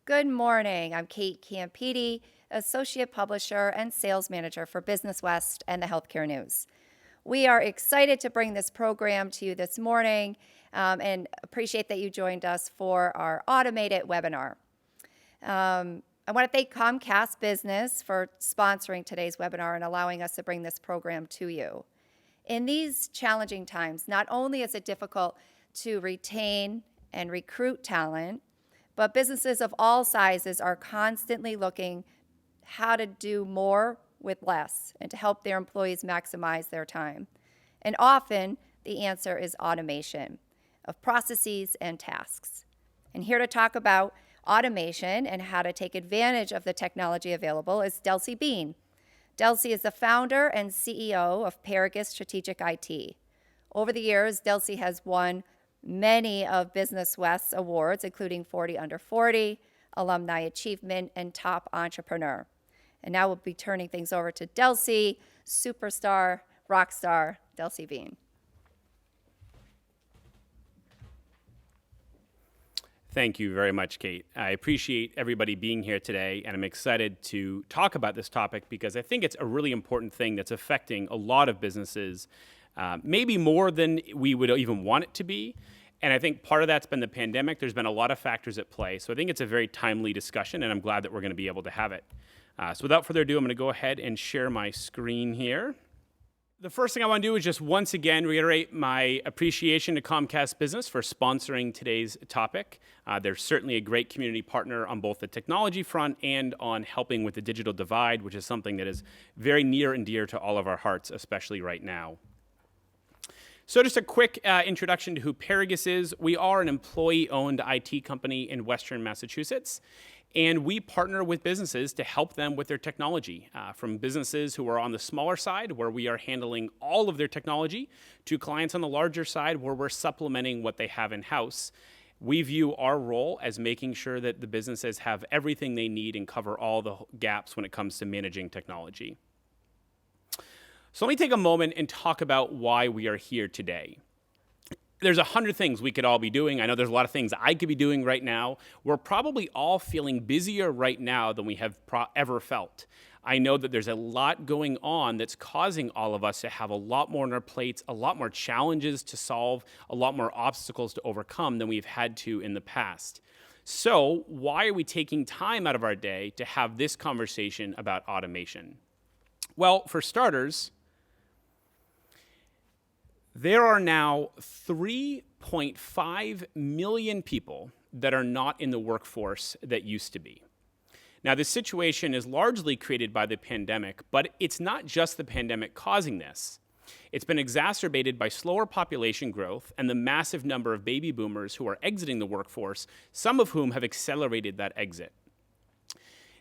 Good morning. I'm Kate Campiti, Associate Publisher and Sales Manager for BusinessWest and the Healthcare News. We are excited to bring this program to you this morning and appreciate that you joined us for our automated webinar. I want to thank Comcast Business for sponsoring today's webinar and allowing us to bring this program to you. In these challenging times, not only is it difficult to retain and recruit talent, but businesses of all sizes are constantly looking how to do more with less and to help their employees maximize their time. And often, the answer is automation of processes and tasks. And here to talk about automation and how to take advantage of the technology available is Delcie Bean. Delcie is the founder and CEO of Paragus I.T. Over the years, Delcie has won many of BusinessWest's awards, including 40 Under 40, Alumni Achievement, and Top Entrepreneur. And now we'll be turning things over to Delcie, superstar, rock star, Delcie Bean. Thank you very much, Kate. I appreciate everybody being here today, and I'm excited to talk about this topic because I think it's a really important thing that's affecting a lot of businesses, maybe more than we would even want it to be. And I think part of that's been the pandemic. There's been a lot of factors at play. So I think it's a very timely discussion, and I'm glad that we're going to be able to have it. So without further ado, I'm going to go ahead and share my screen here. The first thing I want to do is just once again reiterate my appreciation to Comcast Business for sponsoring today's topic. They're certainly a great community partner on both the technology front and on helping with the digital divide, which is something that is very near and dear to all of our hearts, especially right now. So just a quick introduction to who Paragus is. We are an employee-owned IT company in Western Massachusetts, and we partner with businesses to help them with their technology, from businesses who are on the smaller side, where we are handling all of their technology, to clients on the larger side, where we're supplementing what they have in-house. We view our role as making sure that the businesses have everything they need and cover all the gaps when it comes to managing technology. So let me take a moment and talk about why we are here today. There's 100 things we could all be doing. I know there's a lot of things I could be doing right now. We're probably all feeling busier right now than we have ever felt. I know that there's a lot going on that's causing all of us to have a lot more on our plates, a lot more challenges to solve, a lot more obstacles to overcome than we've had to in the past. So why are we taking time out of our day to have this conversation about automation? Well, for starters, there are now 3.5 million people that are not in the workforce that used to be. Now, this situation is largely created by the pandemic, but it's not just the pandemic causing this. It's been exacerbated by slower population growth and the massive number of baby boomers who are exiting the workforce, some of whom have accelerated that exit.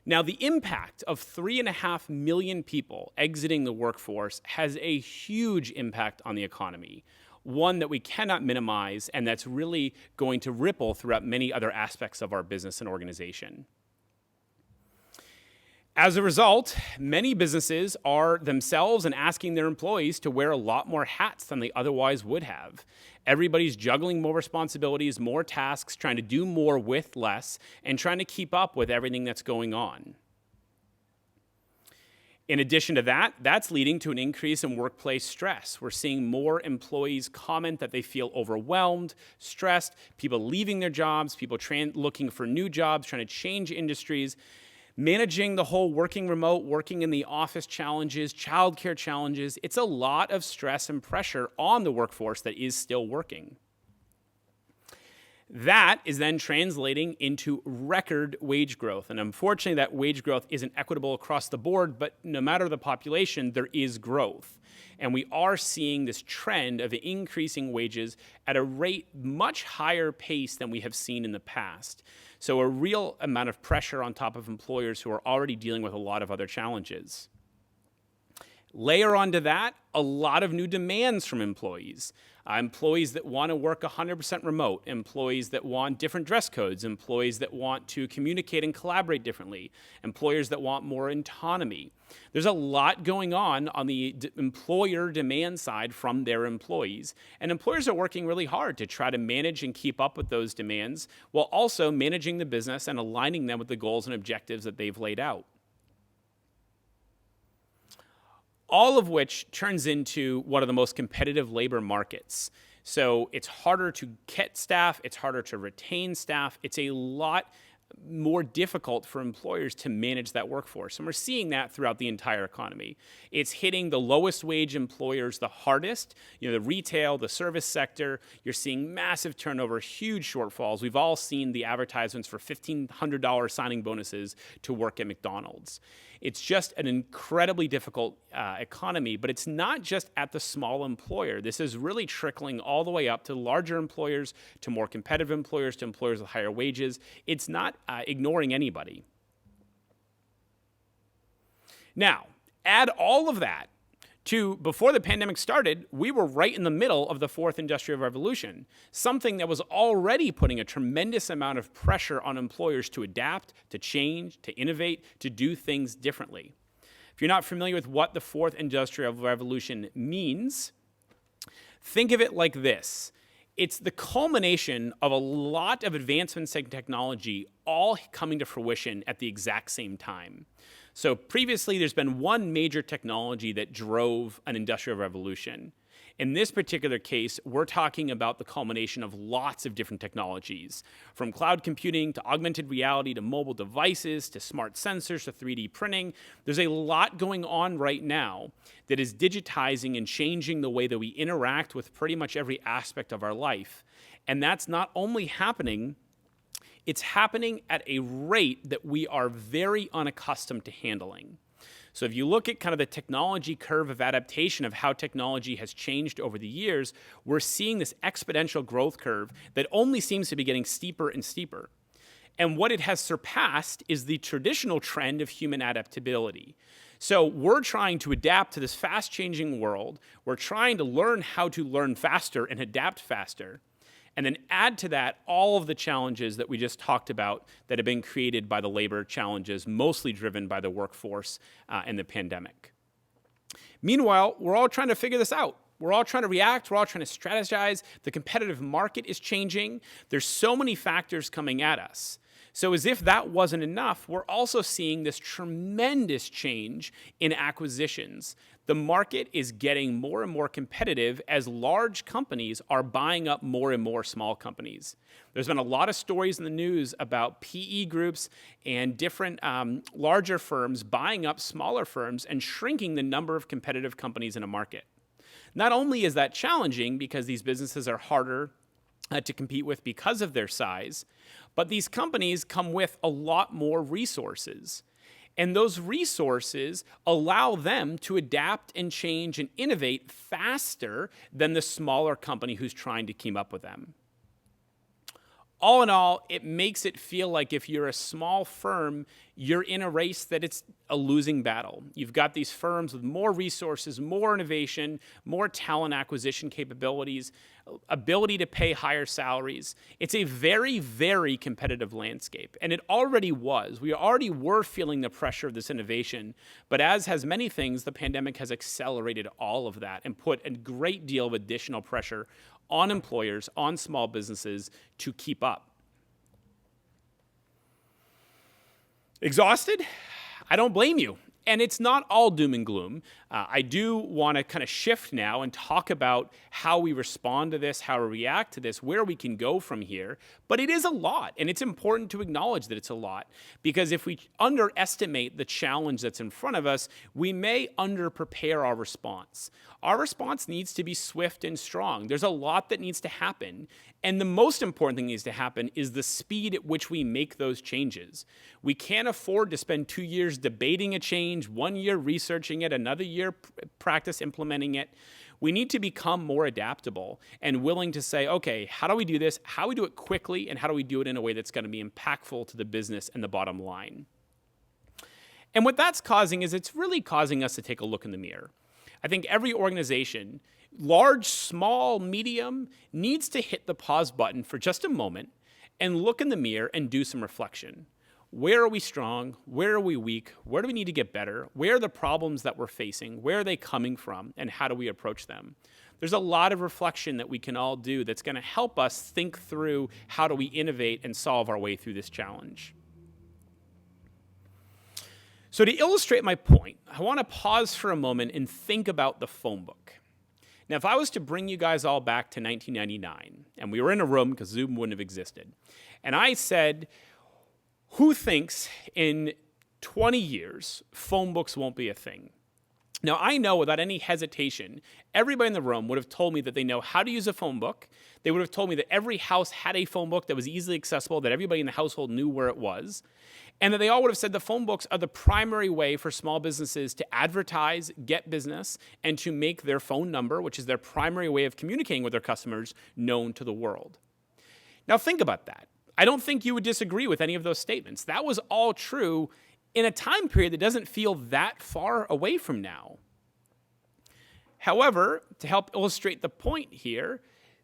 Now, the impact of 3.5 million people exiting the workforce has a huge impact on the economy, one that we cannot minimize and that's really going to ripple throughout many other aspects of our business and organization. As a result, many businesses are themselves and asking their employees to wear a lot more hats than they otherwise would have. Everybody's juggling more responsibilities, more tasks, trying to do more with less, and trying to keep up with everything that's going on. In addition to that, that's leading to an increase in workplace stress. We're seeing more employees comment that they feel overwhelmed, stressed, people leaving their jobs, people looking for new jobs, trying to change industries. Managing the whole working remote, working in the office challenges, childcare challenges, it's a lot of stress and pressure on the workforce that is still working. That is then translating into record wage growth. And unfortunately, that wage growth isn't equitable across the board, but no matter the population, there is growth. And we are seeing this trend of increasing wages at a rate much higher pace than we have seen in the past. So a real amount of pressure on top of employers who are already dealing with a lot of other challenges. Layer onto that a lot of new demands from employees. Employees that want to work 100% remote, employees that want different dress codes, employees that want to communicate and collaborate differently, employers that want more autonomy. There's a lot going on the employer demand side from their employees, and employers are working really hard to try to manage and keep up with those demands while also managing the business and aligning them with the goals and objectives that they've laid out. All of which turns into one of the most competitive labor markets. So it's harder to get staff, it's harder to retain staff, it's a lot more difficult for employers to manage that workforce. And we're seeing that throughout the entire economy. It's hitting the lowest wage employers the hardest. The retail, the service sector, you're seeing massive turnover, huge shortfalls. We've all seen the advertisements for $1,500 signing bonuses to work at McDonald's. It's just an incredibly difficult economy, but it's not just at the small employer. This is really trickling all the way up to larger employers, to more competitive employers, to employers with higher wages. It's not ignoring anybody. Now, add all of that to before the pandemic started, we were right in the middle of the fourth industrial revolution, something that was already putting a tremendous amount of pressure on employers to adapt, to change, to innovate, to do things differently. If you're not familiar with what the fourth industrial revolution means, think of it like this. It's the culmination of a lot of advancements in technology all coming to fruition at the exact same time. So previously, there's been one major technology that drove an industrial revolution. In this particular case, we're talking about the culmination of lots of different technologies, from cloud computing to augmented reality to mobile devices to smart sensors to 3D printing. There's a lot going on right now that is digitizing and changing the way that we interact with pretty much every aspect of our life. And that's not only happening, it's happening at a rate that we are very unaccustomed to handling. So if you look at kind of the technology curve of adaptation of how technology has changed over the years, we're seeing this exponential growth curve that only seems to be getting steeper and steeper. And what it has surpassed is the traditional trend of human adaptability. So we're trying to adapt to this fast-changing world. We're trying to learn how to learn faster and adapt faster. And then add to that all of the challenges that we just talked about that have been created by the labor challenges, mostly driven by the workforce and the pandemic. Meanwhile, we're all trying to figure this out. We're all trying to react. We're all trying to strategize. The competitive market is changing. There's so many factors coming at us. So as if that wasn't enough, we're also seeing this tremendous change in acquisitions. The market is getting more and more competitive as large companies are buying up more and more small companies. There's been a lot of stories in the news about PE groups and different larger firms buying up smaller firms and shrinking the number of competitive companies in a market. Not only is that challenging because these businesses are harder to compete with because of their size, but these companies come with a lot more resources. And those resources allow them to adapt and change and innovate faster than the smaller company who's trying to keep up with them. All in all, it makes it feel like if you're a small firm, you're in a race that it's a losing battle. You've got these firms with more resources, more innovation, more talent acquisition capabilities, ability to pay higher salaries. It's a very, very competitive landscape, and it already was. We already were feeling the pressure of this innovation, but as has many things, the pandemic has accelerated all of that and put a great deal of additional pressure on employers, on small businesses to keep up. Exhausted? I don't blame you. And it's not all doom and gloom. I do want to kind of shift now and talk about how we respond to this, how we react to this, where we can go from here. But it is a lot, and it's important to acknowledge that it's a lot. Because if we underestimate the challenge that's in front of us, we may underprepare our response. Our response needs to be swift and strong. There's a lot that needs to happen. And the most important thing that needs to happen is the speed at which we make those changes. We can't afford to spend 2 years debating a change, 1 year researching it, another year practice implementing it. We need to become more adaptable and willing to say, okay, how do we do this? How do we do it quickly? And how do we do it in a way that's going to be impactful to the business and the bottom line? And what that's causing is it's really causing us to take a look in the mirror. I think every organization, large, small, medium, needs to hit the pause button for just a moment and look in the mirror and do some reflection. Where are we strong? Where are we weak? Where do we need to get better? Where are the problems that we're facing? Where are they coming from? And how do we approach them? There's a lot of reflection that we can all do that's going to help us think through how do we innovate and solve our way through this challenge. So to illustrate my point, I want to pause for a moment and think about the phone book. Now, if I was to bring you guys all back to 1999, and we were in a room because Zoom wouldn't have existed, and I said, who thinks in 20 years phone books won't be a thing? Now, I know without any hesitation, everybody in the room would have told me that they know how to use a phone book. They would have told me that every house had a phone book that was easily accessible, that everybody in the household knew where it was, and that they all would have said the phone books are the primary way for small businesses to advertise, get business, and to make their phone number, which is their primary way of communicating with their customers, known to the world. Now, think about that. I don't think you would disagree with any of those statements. That was all true in a time period that doesn't feel that far away from now. However, to help illustrate the point here,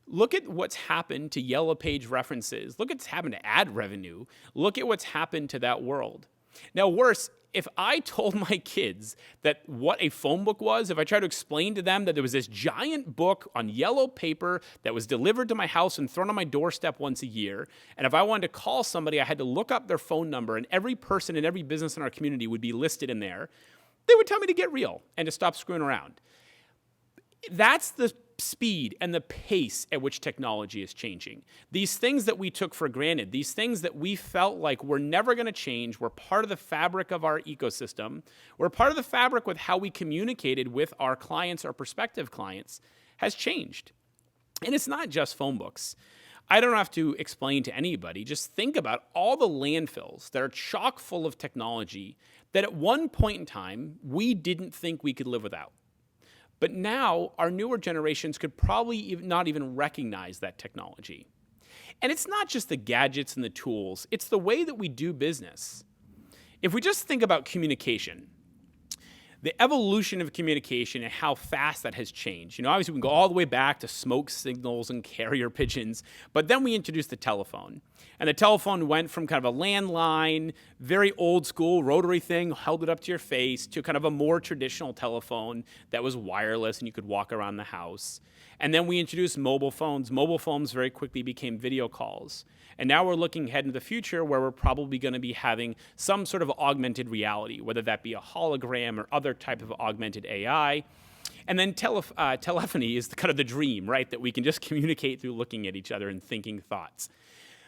look at what's happened to Yellow Page references. Look at what's happened to ad revenue. Look at what's happened to that world. Now, worse, if I told my kids that what a phone book was, if I tried to explain to them that there was this giant book on yellow paper that was delivered to my house and thrown on my doorstep once a year, and if I wanted to call somebody, I had to look up their phone number, and every person in every business in our community would be listed in there, they would tell me to get real and to stop screwing around. That's the speed and the pace at which technology is changing. These things that we took for granted, these things that we felt like were never going to change, were part of the fabric of our ecosystem, were part of the fabric with how we communicated with our clients or prospective clients, has changed. And it's not just phone books. I don't have to explain to anybody. Just think about all the landfills that are chock full of technology that at one point in time, we didn't think we could live without. But now, our newer generations could probably not even recognize that technology. And it's not just the gadgets and the tools, it's the way that we do business. If we just think about communication, the evolution of communication and how fast that has changed. Obviously we can go all the way back to smoke signals and carrier pigeons, but then we introduced the telephone. And the telephone went from kind of a landline, very old school rotary thing, held it up to your face, to kind of a more traditional telephone that was wireless and you could walk around the house. And then we introduced mobile phones. Mobile phones very quickly became video calls. And now we're looking ahead into the future where we're probably going to be having some sort of augmented reality, whether that be a hologram or other type of augmented AI. And then telephony is kind of the dream, right? That we can just communicate through looking at each other and thinking thoughts.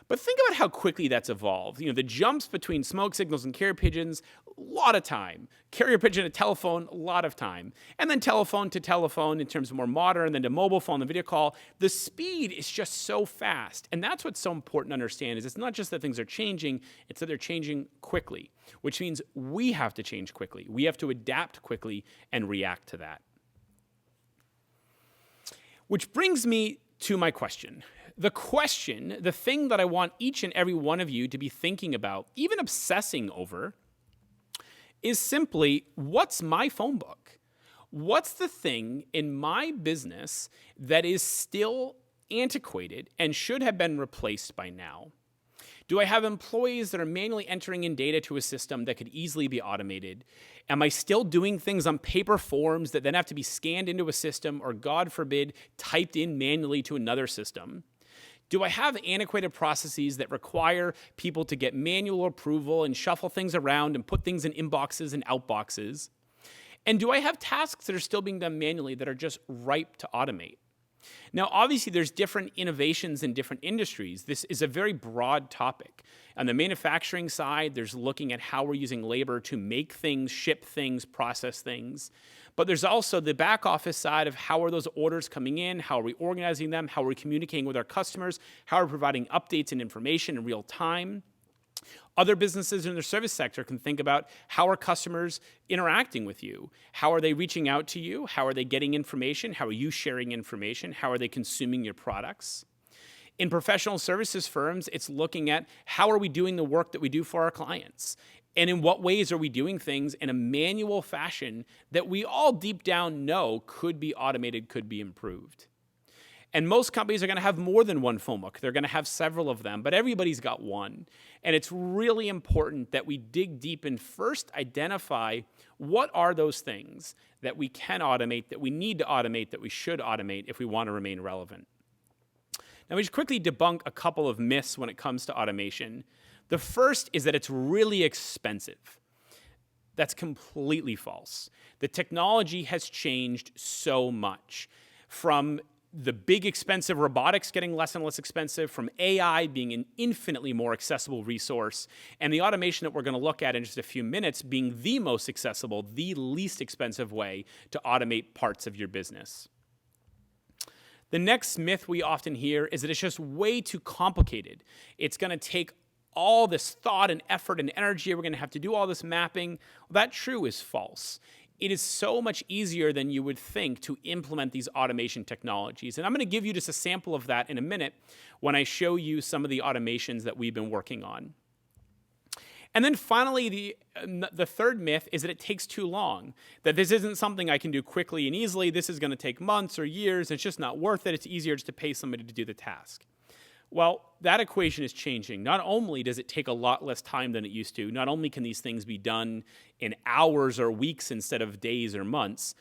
But think about how quickly that's evolved. The jumps between smoke signals and carrier pigeons, a lot of time. Carrier pigeon to telephone, a lot of time. And then telephone to telephone in terms of more modern, then to mobile phone, the video call. The speed is just so fast. And that's what's so important to understand is it's not just that things are changing, it's that they're changing quickly, which means we have to change quickly. We have to adapt quickly and react to that. Which brings me to my question. The question, the thing that I want each and every one of you to be thinking about, even obsessing over, is simply, what's my phone book? What's the thing in my business that is still antiquated and should have been replaced by now? Do I have employees that are manually entering in data to a system that could easily be automated? Am I still doing things on paper forms that then have to be scanned into a system or, God forbid, typed in manually to another system? Do I have antiquated processes that require people to get manual approval and shuffle things around and put things in inboxes and outboxes? And do I have tasks that are still being done manually that are just ripe to automate? Now, obviously, there's different innovations in different industries. This is a very broad topic. On the manufacturing side, there's looking at how we're using labor to make things, ship things, process things. But there's also the back office side of how are those orders coming in, how are we organizing them, how are we communicating with our customers, how are we providing updates and information in real time. Other businesses in the service sector can think about how are customers interacting with you? How are they reaching out to you? How are they getting information? How are you sharing information? How are they consuming your products? In professional services firms, it's looking at how are we doing the work that we do for our clients? And in what ways are we doing things in a manual fashion that we all deep down know could be automated, could be improved? And most companies are going to have more than one phone book. They're going to have several of them, but everybody's got one. And it's really important that we dig deep and first identify what are those things that we can automate, that we need to automate, that we should automate if we want to remain relevant. Now, we should quickly debunk a couple of myths when it comes to automation. The first is that it's really expensive. That's completely false. The technology has changed so much, from the big expensive robotics getting less and less expensive, from AI being an infinitely more accessible resource, and the automation that we're going to look at in just a few minutes being the most accessible, the least expensive way to automate parts of your business. The next myth we often hear is that it's just way too complicated. It's going to take all this thought and effort and energy. We're going to have to do all this mapping. Well, that true is false. It is so much easier than you would think to implement these automation technologies. And I'm going to give you just a sample of that in a minute when I show you some of the automations that we've been working on. And then finally, the third myth is that it takes too long, that this isn't something I can do quickly and easily. This is going to take months or years. It's just not worth it. It's easier just to pay somebody to do the task. Well, that equation is changing. Not only does it take a lot less time than it used to, not only can these things be done in hours or weeks instead of days or months,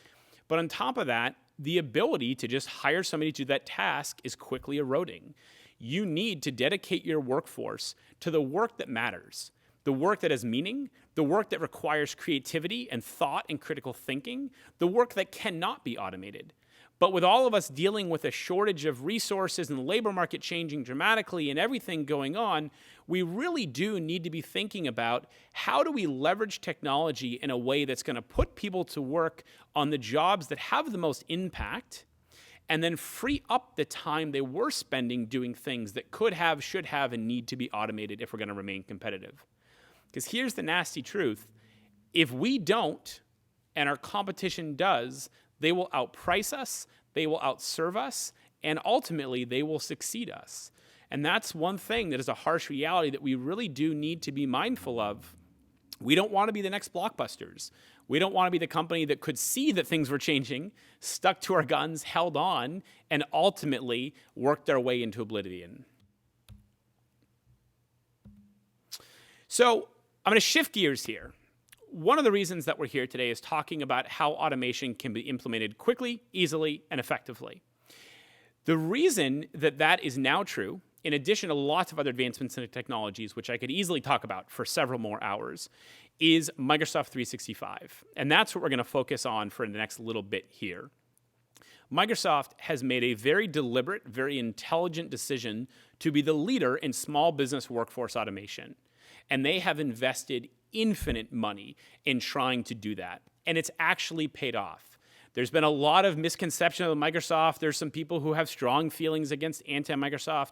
but on top of that, the ability to just hire somebody to do that task is quickly eroding. You need to dedicate your workforce to the work that matters, the work that has meaning, the work that requires creativity and thought and critical thinking, the work that cannot be automated. But with all of us dealing with a shortage of resources and the labor market changing dramatically and everything going on, we really do need to be thinking about how do we leverage technology in a way that's going to put people to work on the jobs that have the most impact, and then free up the time they were spending doing things that could have, should have, and need to be automated if we're going to remain competitive. Because here's the nasty truth. If we don't, and our competition does, they will outprice us, they will outserve us, and ultimately they will succeed us. And that's one thing that is a harsh reality that we really do need to be mindful of. We don't want to be the next Blockbusters. We don't want to be the company that could see that things were changing, stuck to our guns, held on, and ultimately worked our way into oblivion. So I'm going to shift gears here. One of the reasons that we're here today is talking about how automation can be implemented quickly, easily, and effectively. The reason that that is now true, in addition to lots of other advancements in technologies, which I could easily talk about for several more hours, is Microsoft 365. And that's what we're going to focus on for the next little bit here. Microsoft has made a very deliberate, very intelligent decision to be the leader in small business workforce automation. And they have invested infinite money in trying to do that. And it's actually paid off. There's been a lot of misconception of Microsoft. There's some people who have strong feelings against anti-Microsoft.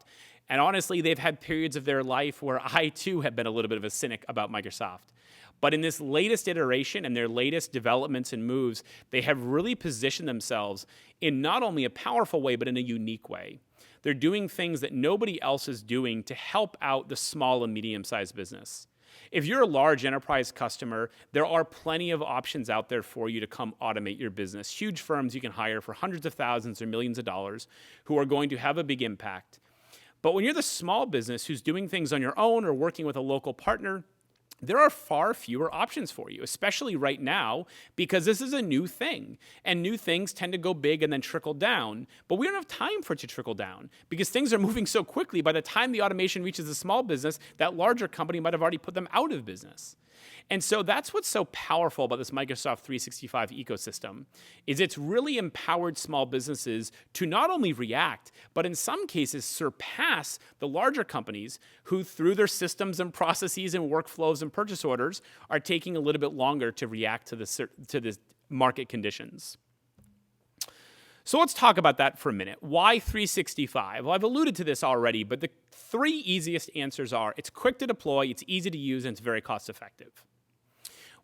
And honestly, they've had periods of their life where I too have been a little bit of a cynic about Microsoft. But in this latest iteration and their latest developments and moves, they have really positioned themselves in not only a powerful way, but in a unique way. They're doing things that nobody else is doing to help out the small and medium-sized business. If you're a large enterprise customer, there are plenty of options out there for you to come automate your business. Huge firms you can hire for hundreds of thousands or millions of dollars who are going to have a big impact. But when you're the small business who's doing things on your own or working with a local partner, there are far fewer options for you, especially right now, because this is a new thing. And new things tend to go big and then trickle down. But we don't have time for it to trickle down because things are moving so quickly. By the time the automation reaches a small business, that larger company might have already put them out of business. And so that's what's so powerful about this Microsoft 365 ecosystem, is it's really empowered small businesses to not only react, but in some cases surpass the larger companies who, through their systems and processes and workflows and purchase orders, are taking a little bit longer to react to the market conditions. So let's talk about that for a minute. Why 365? Well, I've alluded to this already, but the three easiest answers are it's quick to deploy, it's easy to use, and it's very cost effective.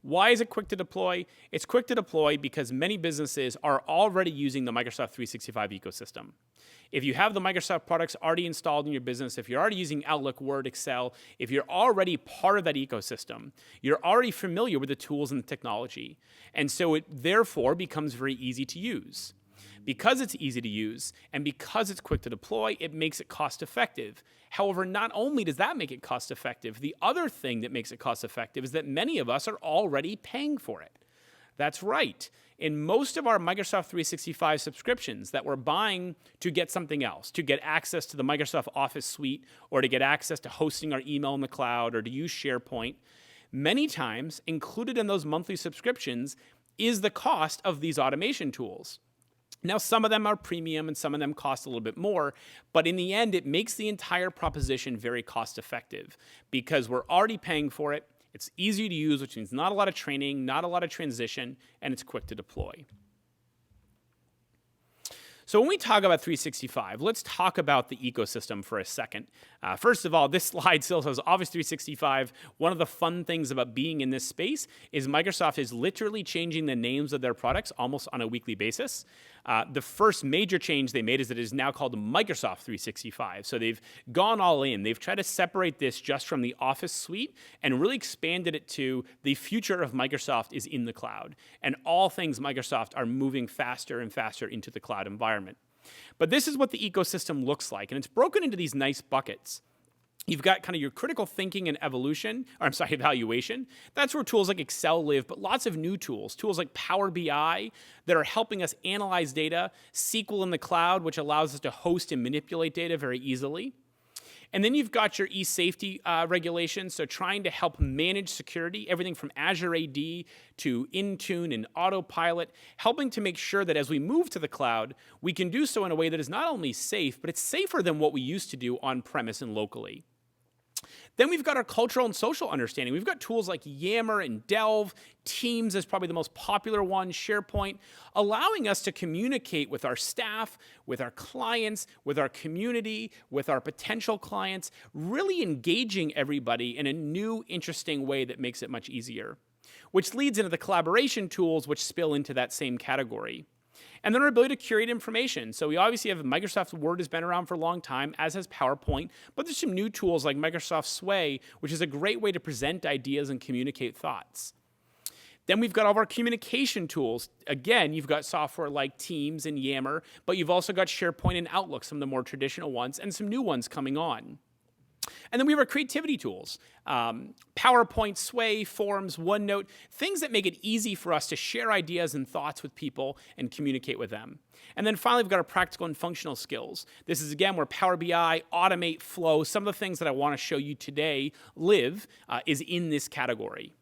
Why is it quick to deploy? It's quick to deploy because many businesses are already using the Microsoft 365 ecosystem. If you have the Microsoft products already installed in your business, if you're already using Outlook, Word, Excel, if you're already part of that ecosystem, you're already familiar with the tools and the technology. And so it therefore becomes very easy to use. Because it's easy to use and because it's quick to deploy, it makes it cost effective. However, not only does that make it cost effective, the other thing that makes it cost effective is that many of us are already paying for it. That's right. In most of our Microsoft 365 subscriptions that we're buying to get something else, to get access to the Microsoft Office suite, or to get access to hosting our email in the cloud, or to use SharePoint, many times included in those monthly subscriptions is the cost of these automation tools. Now, some of them are premium and some of them cost a little bit more, but in the end, it makes the entire proposition very cost effective because we're already paying for it. It's easy to use, which means not a lot of training, not a lot of transition, and it's quick to deploy. So when we talk about 365, let's talk about the ecosystem for a second. First of all, this slide still says Office 365. One of the fun things about being in this space is Microsoft is literally changing the names of their products almost on a weekly basis. The first major change they made is that it is now called Microsoft 365. So they've gone all in. They've tried to separate this just from the Office suite and really expanded it to the future of Microsoft is in the cloud. And all things Microsoft are moving faster and faster into the cloud environment. But this is what the ecosystem looks like, and it's broken into these nice buckets. You've got kind of your critical thinking and evaluation. That's where tools like Excel live, but lots of new tools like Power BI that are helping us analyze data, SQL in the cloud, which allows us to host and manipulate data very easily. And then you've got your e-safety regulations, so trying to help manage security, everything from Azure AD to Intune and Autopilot, helping to make sure that as we move to the cloud, we can do so in a way that is not only safe, but it's safer than what we used to do on-premise and locally. Then we've got our cultural and social understanding. We've got tools like Yammer and Delve. Teams is probably the most popular one, SharePoint, allowing us to communicate with our staff, with our clients, with our community, with our potential clients, really engaging everybody in a new, interesting way that makes it much easier, which leads into the collaboration tools which spill into that same category. And then our ability to curate information. So we obviously have Microsoft Word has been around for a long time, as has PowerPoint, but there's some new tools like Microsoft Sway, which is a great way to present ideas and communicate thoughts. Then we've got all of our communication tools. Again, you've got software like Teams and Yammer, but you've also got SharePoint and Outlook, some of the more traditional ones, and some new ones coming on. And then we have our creativity tools, PowerPoint, Sway, Forms, OneNote, things that make it easy for us to share ideas and thoughts with people and communicate with them. And then finally, we've got our practical and functional skills. This is, again, where Power BI, Automate, Flow, some of the things that I want to show you today is in this category.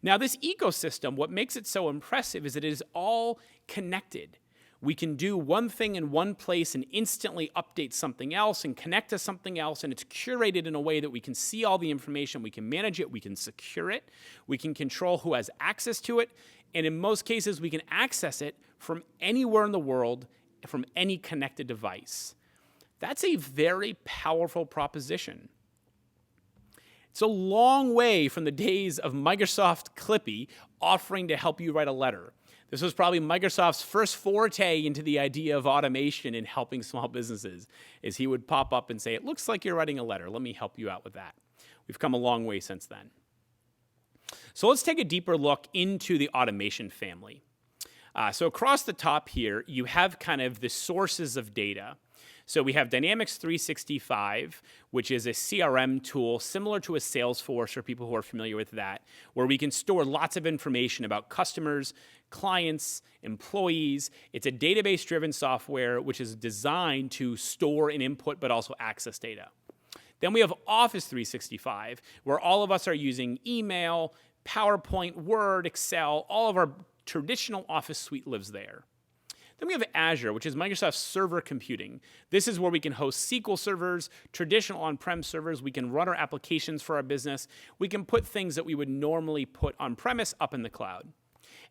Now, this ecosystem, what makes it so impressive is that it is all connected. We can do one thing in one place and instantly update something else and connect to something else, and it's curated in a way that we can see all the information, we can manage it, we can secure it, we can control who has access to it, and in most cases, we can access it from anywhere in the world, from any connected device. That's a very powerful proposition. It's a long way from the days of Microsoft Clippy offering to help you write a letter. This was probably Microsoft's first forte into the idea of automation in helping small businesses, is he would pop up and say, it looks like you're writing a letter. Let me help you out with that. We've come a long way since then. So let's take a deeper look into the automation family. So across the top here, you have kind of the sources of data. So we have Dynamics 365, which is a CRM tool similar to a Salesforce for people who are familiar with that, where we can store lots of information about customers, clients, employees. It's a database-driven software which is designed to store and input but also access data. Then we have Office 365, where all of us are using email, PowerPoint, Word, Excel. All of our traditional Office suite lives there. Then we have Azure, which is Microsoft Server Computing. This is where we can host SQL servers, traditional on-prem servers. We can run our applications for our business. We can put things that we would normally put on-premise up in the cloud.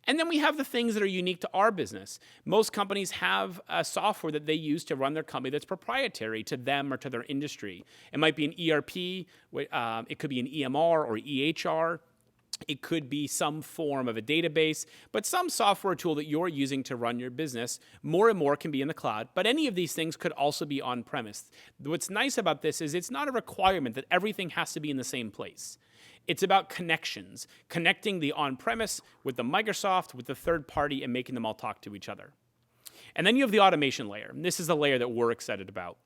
And then we have the things that are unique to our business. Most companies have a software that they use to run their company that's proprietary to them or to their industry. It might be an ERP, it could be an EMR or EHR. It could be some form of a database, but some software tool that you're using to run your business. More and more can be in the cloud, but any of these things could also be on-premise. What's nice about this is it's not a requirement that everything has to be in the same place. It's about connections, connecting the on-premise with the Microsoft, with the third party, and making them all talk to each other. And then you have the automation layer. And this is the layer that we're excited about.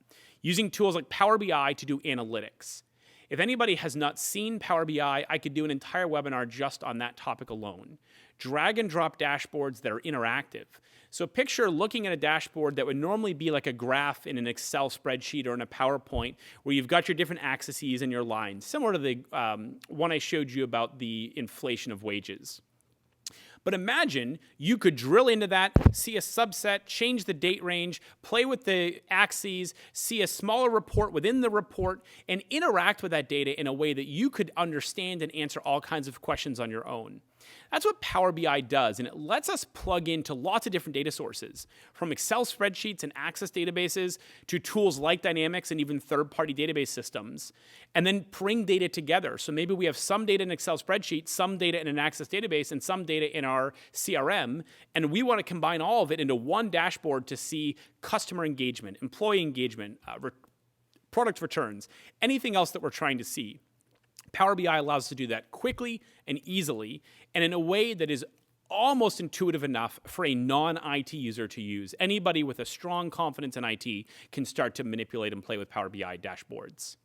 Using tools like Power BI to do analytics. If anybody has not seen Power BI, I could do an entire webinar just on that topic alone. Drag and drop dashboards that are interactive. So picture looking at a dashboard that would normally be like a graph in an Excel spreadsheet or in a PowerPoint where you've got your different axes and your lines, similar to the one I showed you about the inflation of wages. But imagine you could drill into that, see a subset, change the date range, play with the axes, see a smaller report within the report, and interact with that data in a way that you could understand and answer all kinds of questions on your own. That's what Power BI does, and it lets us plug into lots of different data sources, from Excel spreadsheets and Access databases to tools like Dynamics and even third-party database systems, and then bring data together. So maybe we have some data in an Excel spreadsheet, some data in an Access database, and some data in our CRM, and we want to combine all of it into one dashboard to see customer engagement, employee engagement, product returns, anything else that we're trying to see. Power BI allows us to do that quickly and easily, and in a way that is almost intuitive enough for a non-IT user to use. Anybody with a strong confidence in IT can start to manipulate and play with Power BI dashboards.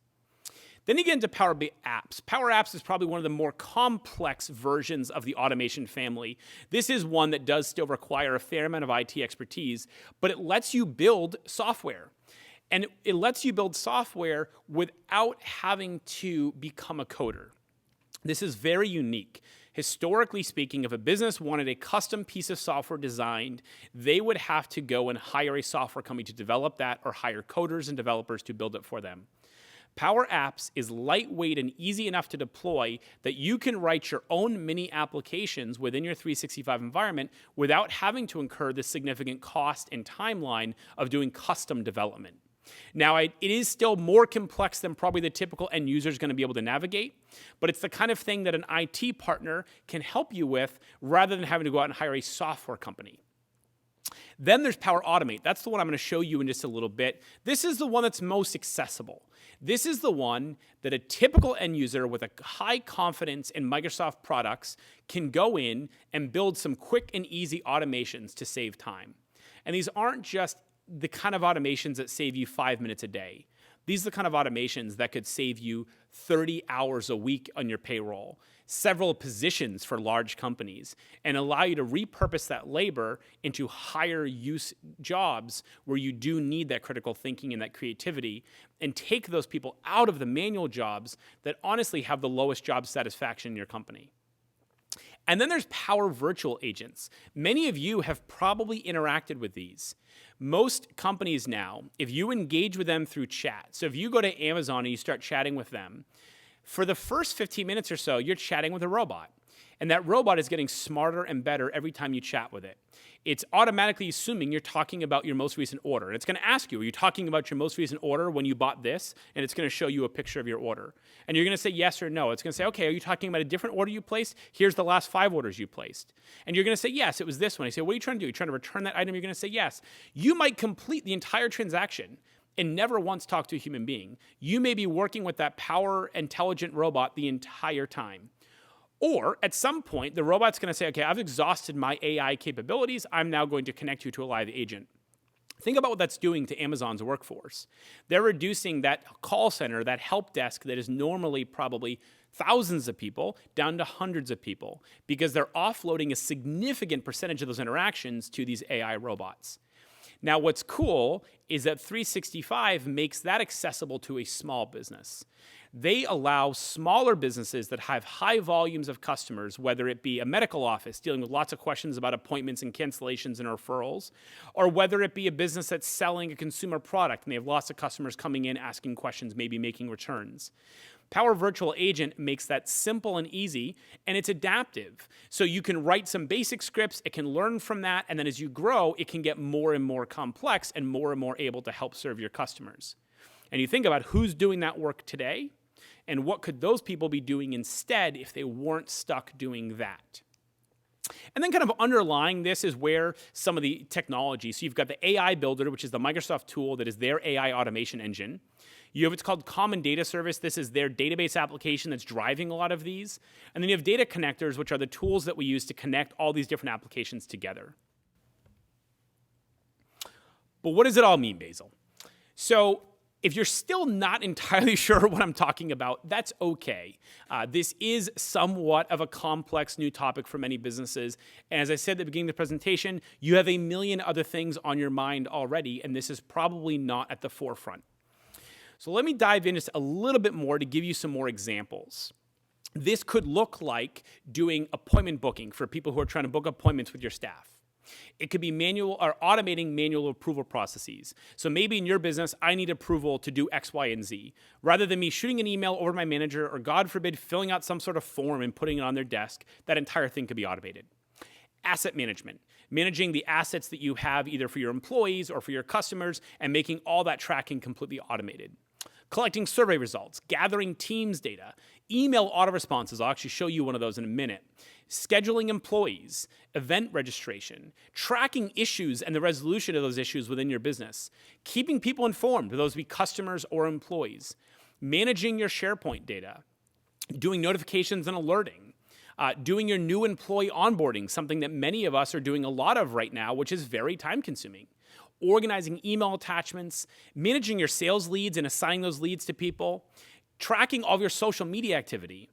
Then you get into Power Apps. Power Apps is probably one of the more complex versions of the automation family. This is one that does still require a fair amount of IT expertise, but it lets you build software. And it lets you build software without having to become a coder. This is very unique. Historically speaking, if a business wanted a custom piece of software designed, they would have to go and hire a software company to develop that or hire coders and developers to build it for them. Power Apps is lightweight and easy enough to deploy that you can write your own mini applications within your 365 environment without having to incur the significant cost and timeline of doing custom development. Now, it is still more complex than probably the typical end user is going to be able to navigate, but it's the kind of thing that an IT partner can help you with rather than having to go out and hire a software company. Then there's Power Automate. That's the one I'm going to show you in just a little bit. This is the one that's most accessible. This is the one that a typical end user with a high confidence in Microsoft products can go in and build some quick and easy automations to save time. And these aren't just the kind of automations that save you 5 minutes a day. These are the kind of automations that could save you 30 hours a week on your payroll, several positions for large companies, and allow you to repurpose that labor into higher use jobs where you do need that critical thinking and that creativity, and take those people out of the manual jobs that honestly have the lowest job satisfaction in your company. And then there's Power Virtual Agents. Many of you have probably interacted with these. Most companies now, if you engage with them through chat, so if you go to Amazon and you start chatting with them, for the first 15 minutes or so, you're chatting with a robot. And that robot is getting smarter and better every time you chat with it. It's automatically assuming you're talking about your most recent order. And it's going to ask you, are you talking about your most recent order when you bought this? And it's going to show you a picture of your order. And you're going to say yes or no. It's going to say, okay, are you talking about a different order you placed? Here's the last 5 orders you placed. And you're going to say, yes, it was this one. You say, what are you trying to do? You're trying to return that item? You're going to say yes. You might complete the entire transaction and never once talk to a human being. You may be working with that power intelligent robot the entire time. Or at some point, the robot's going to say, okay, I've exhausted my AI capabilities. I'm now going to connect you to a live agent. Think about what that's doing to Amazon's workforce. They're reducing that call center, that help desk that is normally probably thousands of people down to hundreds of people because they're offloading a significant percentage of those interactions to these AI robots. Now, what's cool is that 365 makes that accessible to a small business. They allow smaller businesses that have high volumes of customers, whether it be a medical office dealing with lots of questions about appointments and cancellations and referrals, or whether it be a business that's selling a consumer product and they have lots of customers coming in asking questions, maybe making returns. Power Virtual Agent makes that simple and easy, and it's adaptive. So you can write some basic scripts, it can learn from that, and then as you grow, it can get more and more complex and more able to help serve your customers. And you think about who's doing that work today, and what could those people be doing instead if they weren't stuck doing that. And then kind of underlying this is where some of the technology, so you've got the AI Builder, which is the Microsoft tool that is their AI automation engine. You have what's called Common Data Service. This is their database application that's driving a lot of these. And then you have data connectors, which are the tools that we use to connect all these different applications together. But what does it all mean, Basil? So if you're still not entirely sure what I'm talking about, that's okay. This is somewhat of a complex new topic for many businesses. And as I said at the beginning of the presentation, you have a million other things on your mind already, and this is probably not at the forefront. So let me dive in just a little bit more to give you some more examples. This could look like doing appointment booking for people who are trying to book appointments with your staff. It could be manual or automating manual approval processes. So maybe in your business, I need approval to do X, Y, and Z. Rather than me shooting an email over to my manager or, God forbid, filling out some sort of form and putting it on their desk, that entire thing could be automated. Asset management, managing the assets that you have either for your employees or for your customers and making all that tracking completely automated. Collecting survey results, gathering Teams data, email autoresponses, I'll actually show you one of those in a minute, scheduling employees, event registration, tracking issues and the resolution of those issues within your business, keeping people informed, whether those be customers or employees, managing your SharePoint data, doing notifications and alerting, doing your new employee onboarding, something that many of us are doing a lot of right now, which is very time-consuming. Organizing email attachments, managing your sales leads and assigning those leads to people, tracking all of your social media activity,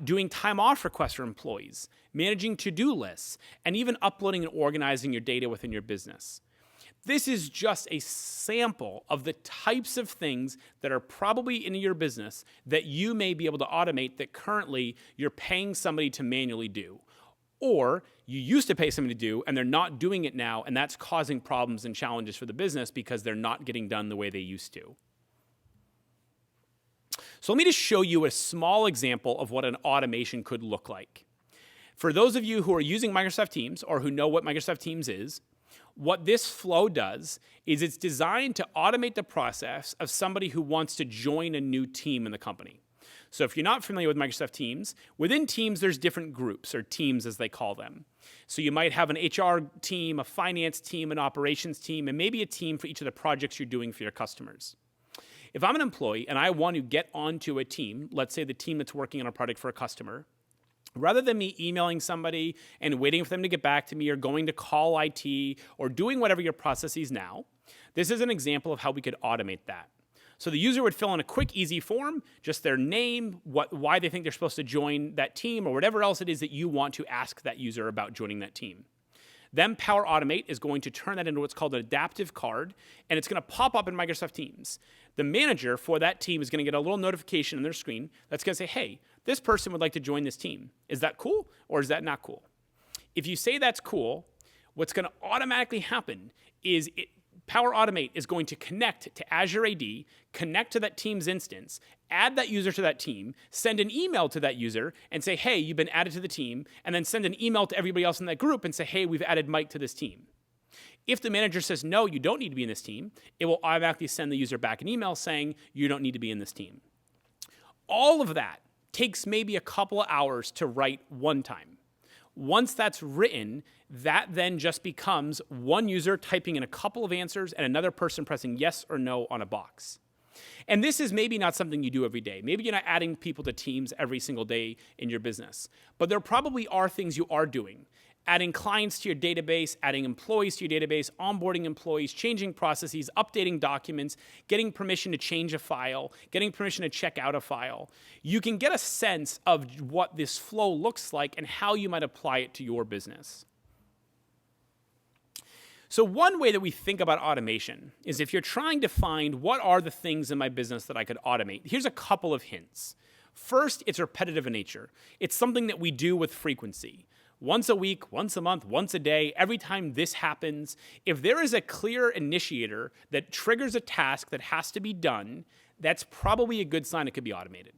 doing time off requests for employees, managing to-do lists, and even uploading and organizing your data within your business. This is just a sample of the types of things that are probably in your business that you may be able to automate that currently you're paying somebody to manually do. Or you used to pay somebody to do, and they're not doing it now, and that's causing problems and challenges for the business because they're not getting done the way they used to. So let me just show you a small example of what an automation could look like. For those of you who are using Microsoft Teams or who know what Microsoft Teams is, what this flow does is it's designed to automate the process of somebody who wants to join a new team in the company. So if you're not familiar with Microsoft Teams, within Teams, there's different groups, or teams as they call them. So you might have an HR team, a finance team, an operations team, and maybe a team for each of the projects you're doing for your customers. If I'm an employee and I want to get onto a team, let's say the team that's working on a product for a customer, rather than me emailing somebody and waiting for them to get back to me or going to call IT or doing whatever your process is now, this is an example of how we could automate that. So the user would fill in a quick, easy form, just their name, why they think they're supposed to join that team, or whatever else it is that you want to ask that user about joining that team. Then Power Automate is going to turn that into what's called an adaptive card, and it's going to pop up in Microsoft Teams. The manager for that team is going to get a little notification on their screen that's going to say, hey, this person would like to join this team. Is that cool, or is that not cool? If you say that's cool, what's going to automatically happen is Power Automate is going to connect to Azure AD, connect to that team's instance, add that user to that team, send an email to that user and say, hey, you've been added to the team, and then send an email to everybody else in that group and say, hey, we've added Mike to this team. If the manager says, no, you don't need to be in this team, it will automatically send the user back an email saying, you don't need to be in this team. All of that takes maybe a couple of hours to write one time. Once that's written, that then just becomes one user typing in a couple of answers and another person pressing yes or no on a box. And this is maybe not something you do every day. Maybe you're not adding people to teams every single day in your business. But there probably are things you are doing. Adding clients to your database, adding employees to your database, onboarding employees, changing processes, updating documents, getting permission to change a file, getting permission to check out a file. You can get a sense of what this flow looks like and how you might apply it to your business. So one way that we think about automation is if you're trying to find what are the things in my business that I could automate, here's a couple of hints. First, it's repetitive in nature. It's something that we do with frequency. Once a week, once a month, once a day, every time this happens, if there is a clear initiator that triggers a task that has to be done, that's probably a good sign it could be automated.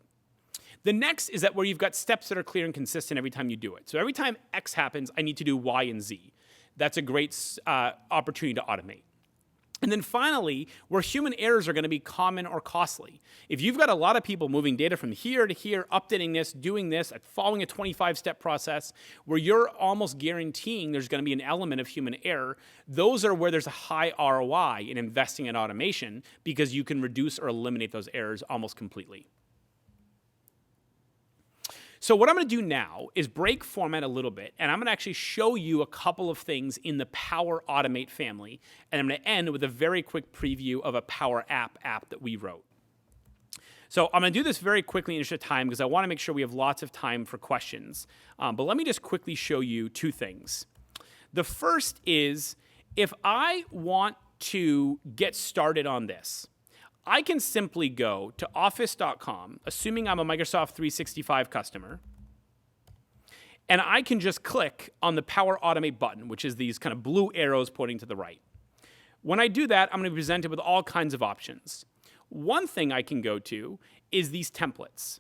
The next is that where you've got steps that are clear and consistent every time you do it. So every time X happens, I need to do Y and Z. That's a great opportunity to automate. And then finally, where human errors are going to be common or costly. If you've got a lot of people moving data from here to here, updating this, doing this, following a 25-step process, where you're almost guaranteeing there's going to be an element of human error, those are where there's a high ROI in investing in automation because you can reduce or eliminate those errors almost completely. So what I'm going to do now is break format a little bit, and I'm going to actually show you a couple of things in the Power Automate family, and I'm going to end with a very quick preview of a Power app that we wrote. So I'm going to do this very quickly in interest of time because I want to make sure we have lots of time for questions. But let me just quickly show you two things. The first is if I want to get started on this, I can simply go to office.com, assuming I'm a Microsoft 365 customer, and I can just click on the Power Automate button, which is these kind of blue arrows pointing to the right. When I do that, I'm going to be presented with all kinds of options. One thing I can go to is these templates.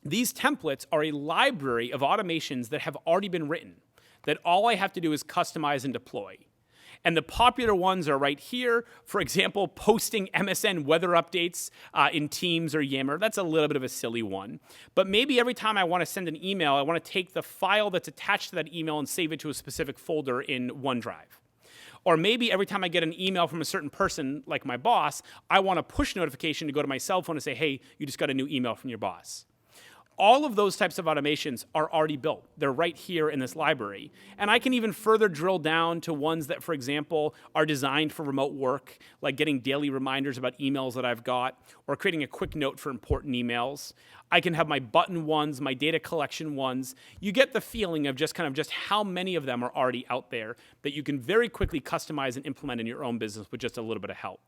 These templates are a library of automations that have already been written, that all I have to do is customize and deploy. And the popular ones are right here. For example, posting MSN weather updates in Teams or Yammer. That's a little bit of a silly one. But maybe every time I want to send an email, I want to take the file that's attached to that email and save it to a specific folder in OneDrive. Or maybe every time I get an email from a certain person, like my boss, I want a push notification to go to my cell phone and say, hey, you just got a new email from your boss. All of those types of automations are already built. They're right here in this library. And I can even further drill down to ones that, for example, are designed for remote work, like getting daily reminders about emails that I've got, or creating a quick note for important emails. I can have my button ones, my data collection ones. You get the feeling of just how many of them are already out there that you can very quickly customize and implement in your own business with just a little bit of help.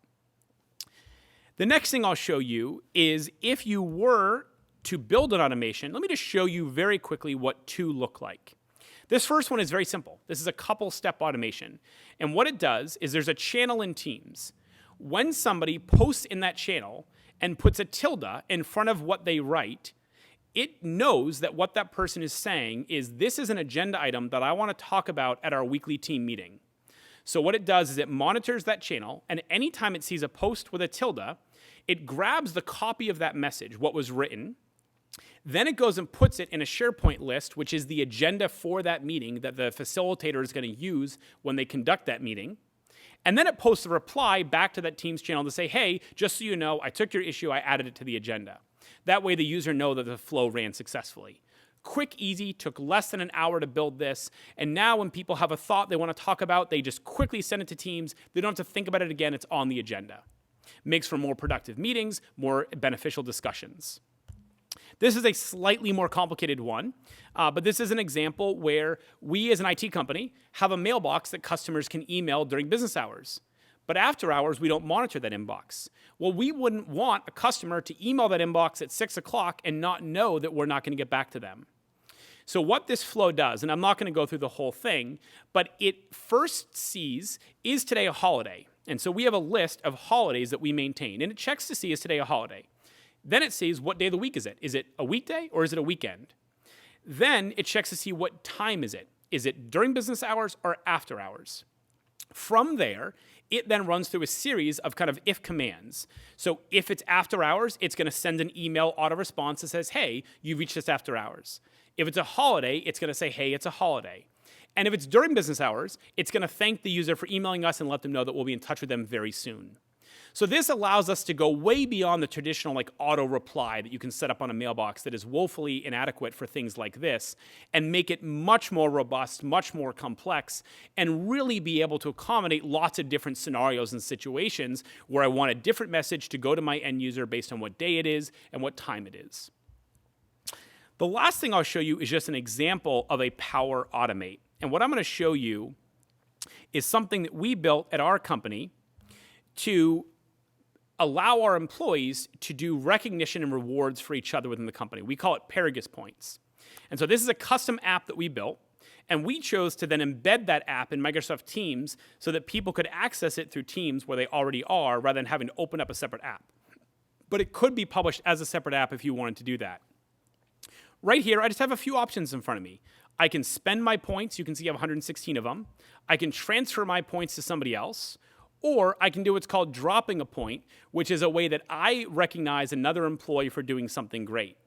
The next thing I'll show you is if you were to build an automation, let me just show you very quickly what two look like. This first one is very simple. This is a couple-step automation. And what it does is there's a channel in Teams. When somebody posts in that channel and puts a tilde in front of what they write, it knows that what that person is saying is, this is an agenda item that I want to talk about at our weekly team meeting. So what it does is it monitors that channel, and anytime it sees a post with a tilde, it grabs the copy of that message, what was written. Then it goes and puts it in a SharePoint list, which is the agenda for that meeting that the facilitator is going to use when they conduct that meeting. And then it posts a reply back to that Teams channel to say, hey, just so you know, I took your issue, I added it to the agenda. That way the user knows that the flow ran successfully. Quick, easy, took less than an hour to build this. And now when people have a thought they want to talk about, they just quickly send it to Teams. They don't have to think about it again. It's on the agenda. Makes for more productive meetings, more beneficial discussions. This is a slightly more complicated one, but this is an example where we as an IT company have a mailbox that customers can email during business hours. But after hours, we don't monitor that inbox. Well, we wouldn't want a customer to email that inbox at 6 o'clock and not know that we're not going to get back to them. So what this flow does, and I'm not going to go through the whole thing, but it first sees, is today a holiday? And so we have a list of holidays that we maintain, and it checks to see, is today a holiday? Then it sees, what day of the week is it? Is it a weekday or is it a weekend? Then it checks to see, what time is it? Is it during business hours or after hours? From there, it then runs through a series of kind of if commands. So if it's after hours, it's going to send an email auto response that says, hey, you reached us after hours. If it's a holiday, it's going to say, hey, it's a holiday. And if it's during business hours, it's going to thank the user for emailing us and let them know that we'll be in touch with them very soon. So this allows us to go way beyond the traditional auto reply that you can set up on a mailbox that is woefully inadequate for things like this, and make it much more robust, much more complex, and really be able to accommodate lots of different scenarios and situations where I want a different message to go to my end user based on what day it is and what time it is. The last thing I'll show you is just an example of a Power Automate. And what I'm going to show you is something that we built at our company to allow our employees to do recognition and rewards for each other within the company. We call it Paragus points. And so this is a custom app that we built, and we chose to then embed that app in Microsoft Teams so that people could access it through Teams where they already are, rather than having to open up a separate app. But it could be published as a separate app if you wanted to do that. Right here, I just have a few options in front of me. I can spend my points. You can see I have 116 of them. I can transfer my points to somebody else, Or I can do what's called dropping a point, which is a way that I recognize another employee for doing something great.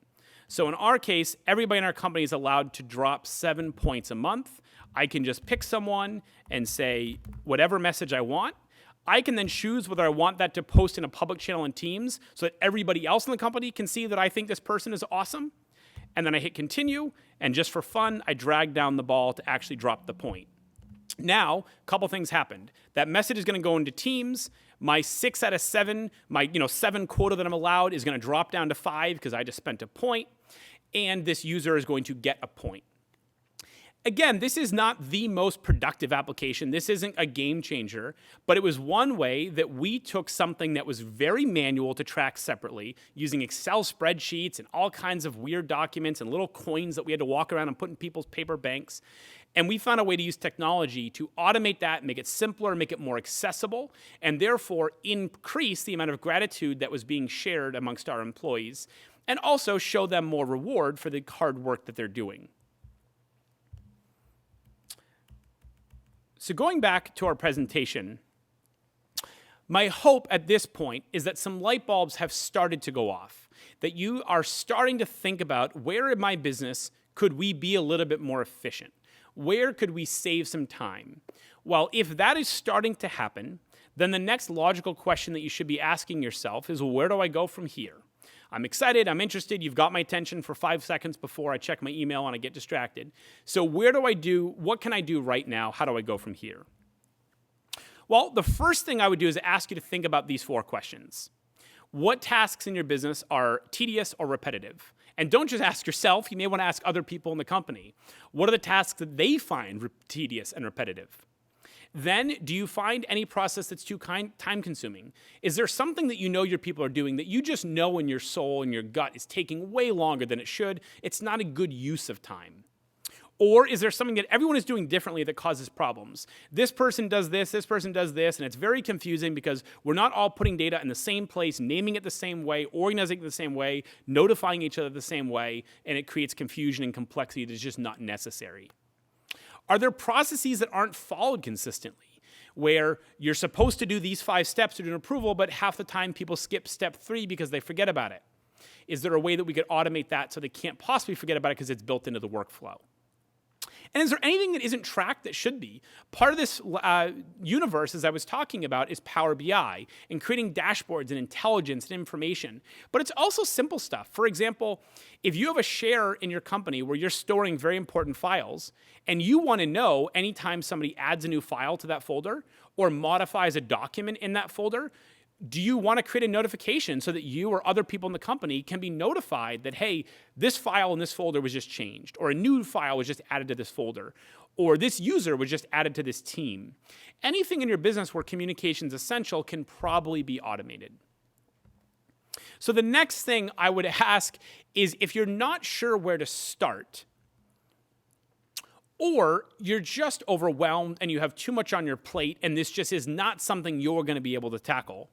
So in our case, everybody in our company is allowed to drop 7 points a month. I can just pick someone and say whatever message I want. I can then choose whether I want that to post in a public channel in Teams so that everybody else in the company can see that I think this person is awesome. And then I hit continue, and just for fun, I drag down the ball to actually drop the point. Now, a couple things happened. That message is going to go into Teams. My 6 out of 7, my 7 quota that I'm allowed is going to drop down to 5 because I just spent a point. And this user is going to get a point. Again, this is not the most productive application. This isn't a game changer, but it was one way that we took something that was very manual to track separately, using Excel spreadsheets and all kinds of weird documents and little coins that we had to walk around and put in people's paper banks. And we found a way to use technology to automate that, make it simpler, make it more accessible, and therefore increase the amount of gratitude that was being shared amongst our employees, and also show them more reward for the hard work that they're doing. So going back to our presentation, my hope at this point is that some light bulbs have started to go off, that you are starting to think about where in my business could we be a little bit more efficient? Where could we save some time? Well, if that is starting to happen, then the next logical question that you should be asking yourself is, well, where do I go from here? I'm excited, I'm interested, you've got my attention for 5 seconds before I check my email and I get distracted. So what can I do right now? How do I go from here? Well, the first thing I would do is ask you to think about these 4 questions. What tasks in your business are tedious or repetitive? And don't just ask yourself, you may want to ask other people in the company. What are the tasks that they find tedious and repetitive? Then, do you find any process that's too time-consuming? Is there something that you know your people are doing that you just know in your soul and your gut is taking way longer than it should? It's not a good use of time. Or is there something that everyone is doing differently that causes problems? This person does this person does this, and it's very confusing because we're not all putting data in the same place, naming it the same way, organizing it the same way, notifying each other the same way, and it creates confusion and complexity that's just not necessary. Are there processes that aren't followed consistently, where you're supposed to do these 5 steps to do an approval, but half the time people skip step 3 because they forget about it? Is there a way that we could automate that so they can't possibly forget about it because it's built into the workflow? And is there anything that isn't tracked that should be? Part of this universe, as I was talking about, is Power BI and creating dashboards and intelligence and information. But it's also simple stuff. For example, if you have a share in your company where you're storing very important files and you want to know anytime somebody adds a new file to that folder or modifies a document in that folder, do you want to create a notification so that you or other people in the company can be notified that, hey, this file in this folder was just changed, or a new file was just added to this folder, or this user was just added to this team? Anything in your business where communication is essential can probably be automated. So the next thing I would ask is, if you're not sure where to start, or you're just overwhelmed and you have too much on your plate and this just is not something you're going to be able to tackle,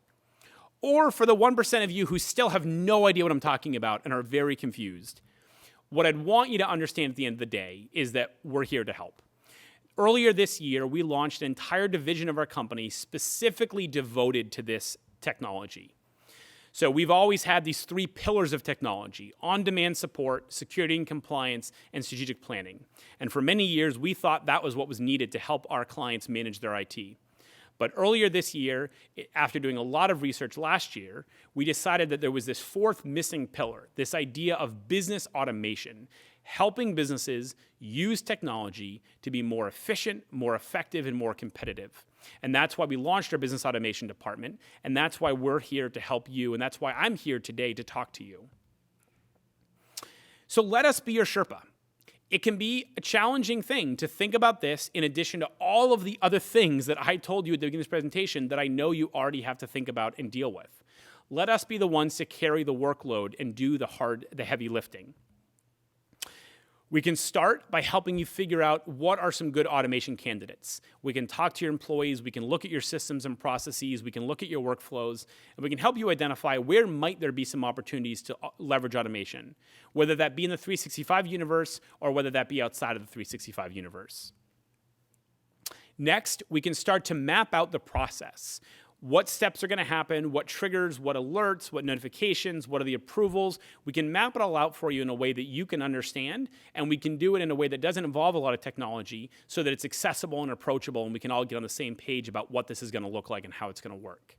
or for the 1% of you who still have no idea what I'm talking about and are very confused, what I'd want you to understand at the end of the day is that we're here to help. Earlier this year, we launched an entire division of our company specifically devoted to this technology. So we've always had these 3 pillars of technology: on-demand support, security and compliance, and strategic planning. And for many years, we thought that was what was needed to help our clients manage their IT. But earlier this year, after doing a lot of research last year, we decided that there was this 4th missing pillar, this idea of business automation, helping businesses use technology to be more efficient, more effective, and more competitive. And that's why we launched our business automation department, and that's why we're here to help you, and that's why I'm here today to talk to you. So let us be your Sherpa. It can be a challenging thing to think about this in addition to all of the other things that I told you at the beginning of this presentation that I know you already have to think about and deal with. Let us be the ones to carry the workload and do the heavy lifting. We can start by helping you figure out what are some good automation candidates. We can talk to your employees, we can look at your systems and processes, we can look at your workflows, and we can help you identify where might there be some opportunities to leverage automation, whether that be in the 365 universe or whether that be outside of the 365 universe. Next, we can start to map out the process. What steps are going to happen, what triggers, what alerts, what notifications, what are the approvals. We can map it all out for you in a way that you can understand, and we can do it in a way that doesn't involve a lot of technology so that it's accessible and approachable, and we can all get on the same page about what this is going to look like and how it's going to work.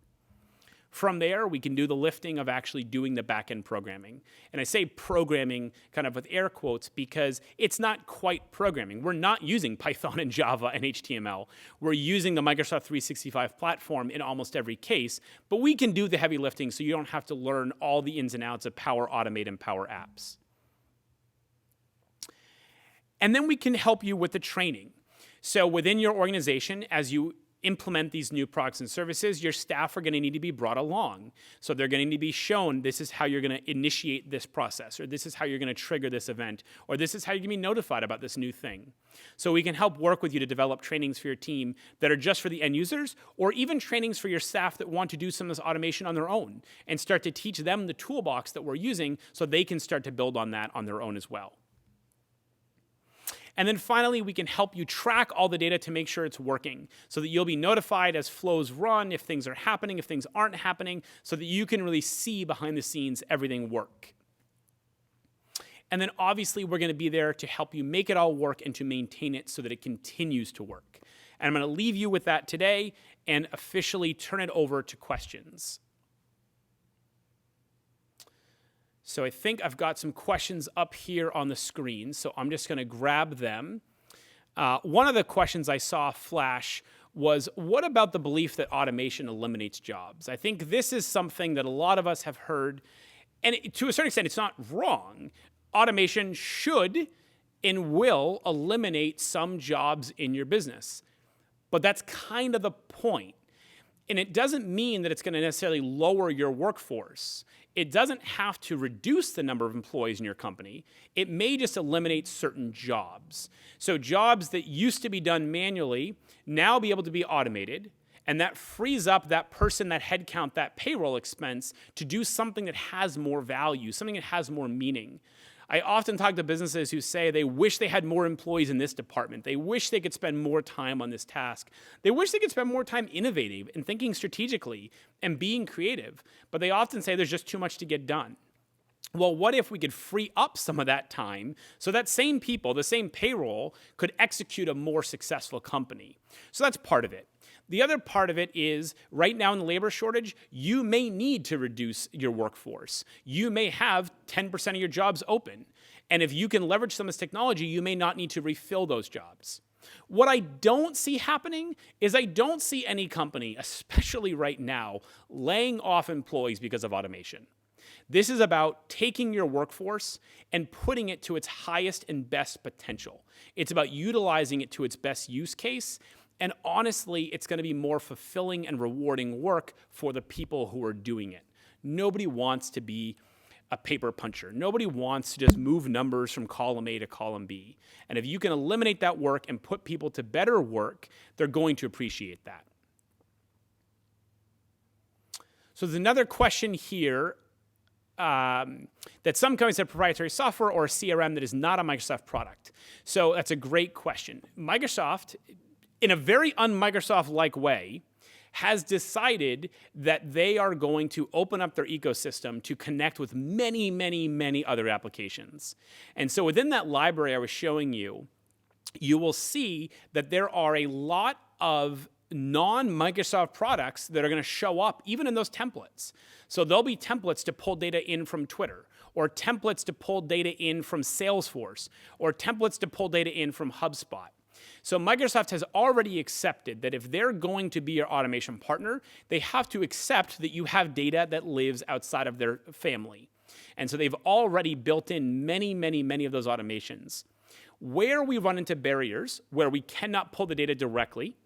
From there, we can do the lifting of actually doing the back-end programming. And I say programming kind of with air quotes because it's not quite programming. We're not using Python and Java and HTML. We're using the Microsoft 365 platform in almost every case, but we can do the heavy lifting so you don't have to learn all the ins and outs of Power Automate and Power Apps. And then we can help you with the training. So within your organization, as you implement these new products and services, your staff are going to need to be brought along. So they're going to need to be shown this is how you're going to initiate this process, or this is how you're going to trigger this event, or this is how you're going to be notified about this new thing. So we can help work with you to develop trainings for your team that are just for the end users, or even trainings for your staff that want to do some of this automation on their own and start to teach them the toolbox that we're using so they can start to build on that on their own as well. And then finally, we can help you track all the data to make sure it's working so that you'll be notified as flows run, if things are happening, if things aren't happening, so that you can really see behind the scenes everything work. And then obviously, we're going to be there to help you make it all work and to maintain it so that it continues to work. And I'm going to leave you with that today and officially turn it over to questions. So I think I've got some questions up here on the screen, so I'm just going to grab them. One of the questions I saw flash was, what about the belief that automation eliminates jobs? I think this is something that a lot of us have heard, and to a certain extent, it's not wrong. Automation should and will eliminate some jobs in your business, but that's kind of the point. And it doesn't mean that it's going to necessarily lower your workforce. It doesn't have to reduce the number of employees in your company. It may just eliminate certain jobs. So jobs that used to be done manually now be able to be automated, and that frees up that person, that headcount, that payroll expense to do something that has more value, something that has more meaning. I often talk to businesses who say they wish they had more employees in this department. They wish they could spend more time on this task. They wish they could spend more time innovating and thinking strategically and being creative. But they often say there's just too much to get done. Well, what if we could free up some of that time so that same people, the same payroll, could execute a more successful company? So that's part of it. The other part of it is, right now in the labor shortage, you may need to reduce your workforce. You may have 10% of your jobs open. And if you can leverage some of this technology, you may not need to refill those jobs. What I don't see happening is I don't see any company, especially right now, laying off employees because of automation. This is about taking your workforce and putting it to its highest and best potential. It's about utilizing it to its best use case. And honestly, it's going to be more fulfilling and rewarding work for the people who are doing it. Nobody wants to be a paper puncher. Nobody wants to just move numbers from column A to column B. And if you can eliminate that work and put people to better work, they're going to appreciate that. So there's another question here that some companies have proprietary software or a CRM that is not a Microsoft product. So that's a great question. Microsoft, in a very un-Microsoft-like way, has decided that they are going to open up their ecosystem to connect with many, many, many other applications. And so within that library I was showing you, you will see that there are a lot of non-Microsoft products that are going to show up even in those templates. So there'll be templates to pull data in from Twitter, or templates to pull data in from Salesforce, or templates to pull data in from HubSpot. So Microsoft has already accepted that if they're going to be your automation partner, they have to accept that you have data that lives outside of their family. And so they've already built in many, many, many of those automations. Where we run into barriers, where we cannot pull the data directly,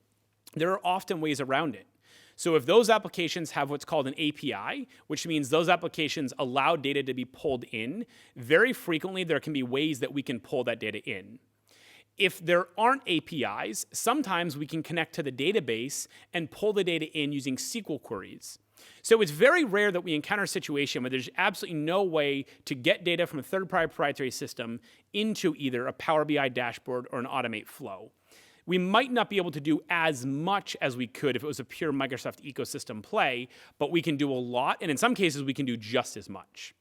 there are often ways around it. So if those applications have what's called an API, which means those applications allow data to be pulled in, very frequently there can be ways that we can pull that data in. If there aren't APIs, sometimes we can connect to the database and pull the data in using SQL queries. So it's very rare that we encounter a situation where there's absolutely no way to get data from a third-party proprietary system into either a Power BI dashboard or an Automate flow. We might not be able to do as much as we could if it was a pure Microsoft ecosystem play, but we can do a lot, and in some cases, we can do just as much.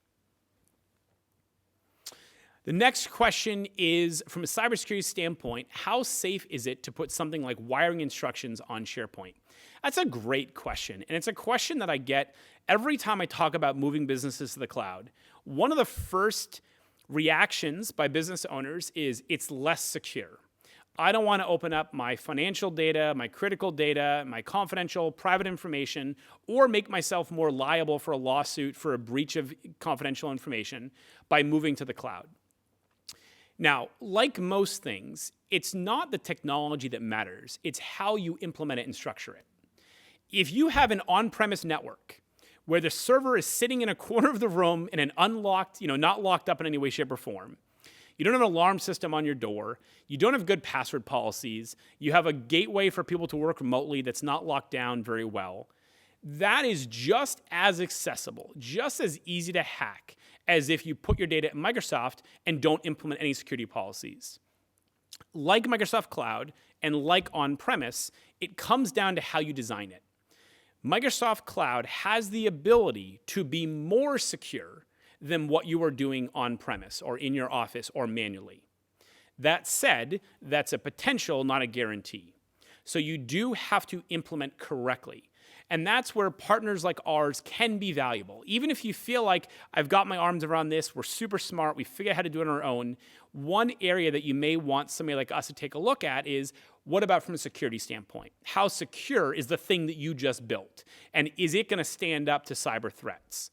The next question is, from a cybersecurity standpoint, how safe is it to put something like wiring instructions on SharePoint? That's a great question, and it's a question that I get every time I talk about moving businesses to the cloud. One of the first reactions by business owners is it's less secure. I don't want to open up my financial data, my critical data, my confidential private information, or make myself more liable for a lawsuit for a breach of confidential information by moving to the cloud. Now, like most things, it's not the technology that matters, it's how you implement it and structure it. If you have an on-premise network where the server is sitting in a corner of the room in an unlocked, not locked up in any way, shape, or form, you don't have an alarm system on your door, you don't have good password policies, you have a gateway for people to work remotely that's not locked down very well, that is just as accessible, just as easy to hack as if you put your data in Microsoft and don't implement any security policies. Like Microsoft Cloud and like on-premise, it comes down to how you design it. Microsoft Cloud has the ability to be more secure than what you are doing on-premise or in your office or manually. That said, that's a potential, not a guarantee. So you do have to implement correctly. And that's where partners like ours can be valuable. Even if you feel like, I've got my arms around this, we're super smart, we figure out how to do it on our own, one area that you may want somebody like us to take a look at is, what about from a security standpoint? How secure is the thing that you just built? And is it going to stand up to cyber threats?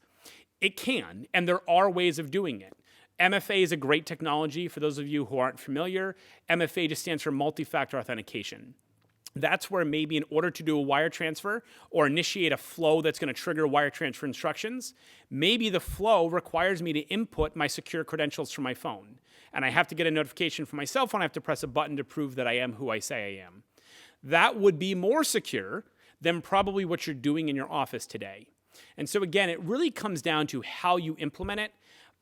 It can, and there are ways of doing it. MFA is a great technology. For those of you who aren't familiar, MFA just stands for multi-factor authentication. That's where maybe in order to do a wire transfer or initiate a flow that's going to trigger wire transfer instructions, maybe the flow requires me to input my secure credentials from my phone. And I have to get a notification from my cell phone. I have to press a button to prove that I am who I say I am. That would be more secure than probably what you're doing in your office today. And so again, it really comes down to how you implement it,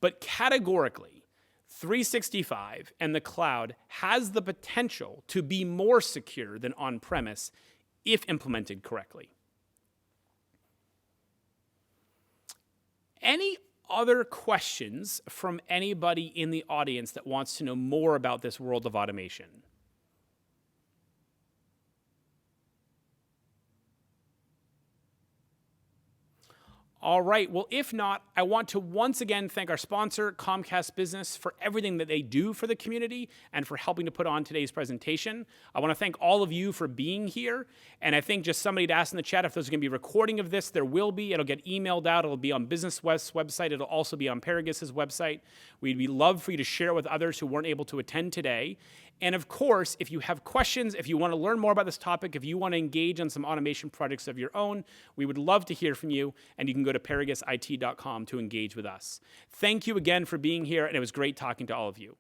but categorically, 365 and the cloud has the potential to be more secure than on-premise if implemented correctly. Any other questions from anybody in the audience that wants to know more about this world of automation? All right, well, if not, I want to once again thank our sponsor, Comcast Business, for everything that they do for the community and for helping to put on today's presentation. I want to thank all of you for being here. And I think just somebody to ask in the chat if there's going to be a recording of this. There will be. It'll get emailed out. It'll be on BusinessWest's website. It'll also be on Paragus's website. We'd love for you to share it with others who weren't able to attend today. And of course, if you have questions, if you want to learn more about this topic, if you want to engage on some automation projects of your own, we would love to hear from you, and you can go to ParagusIT.com to engage with us. Thank you again for being here, and it was great talking to all of you.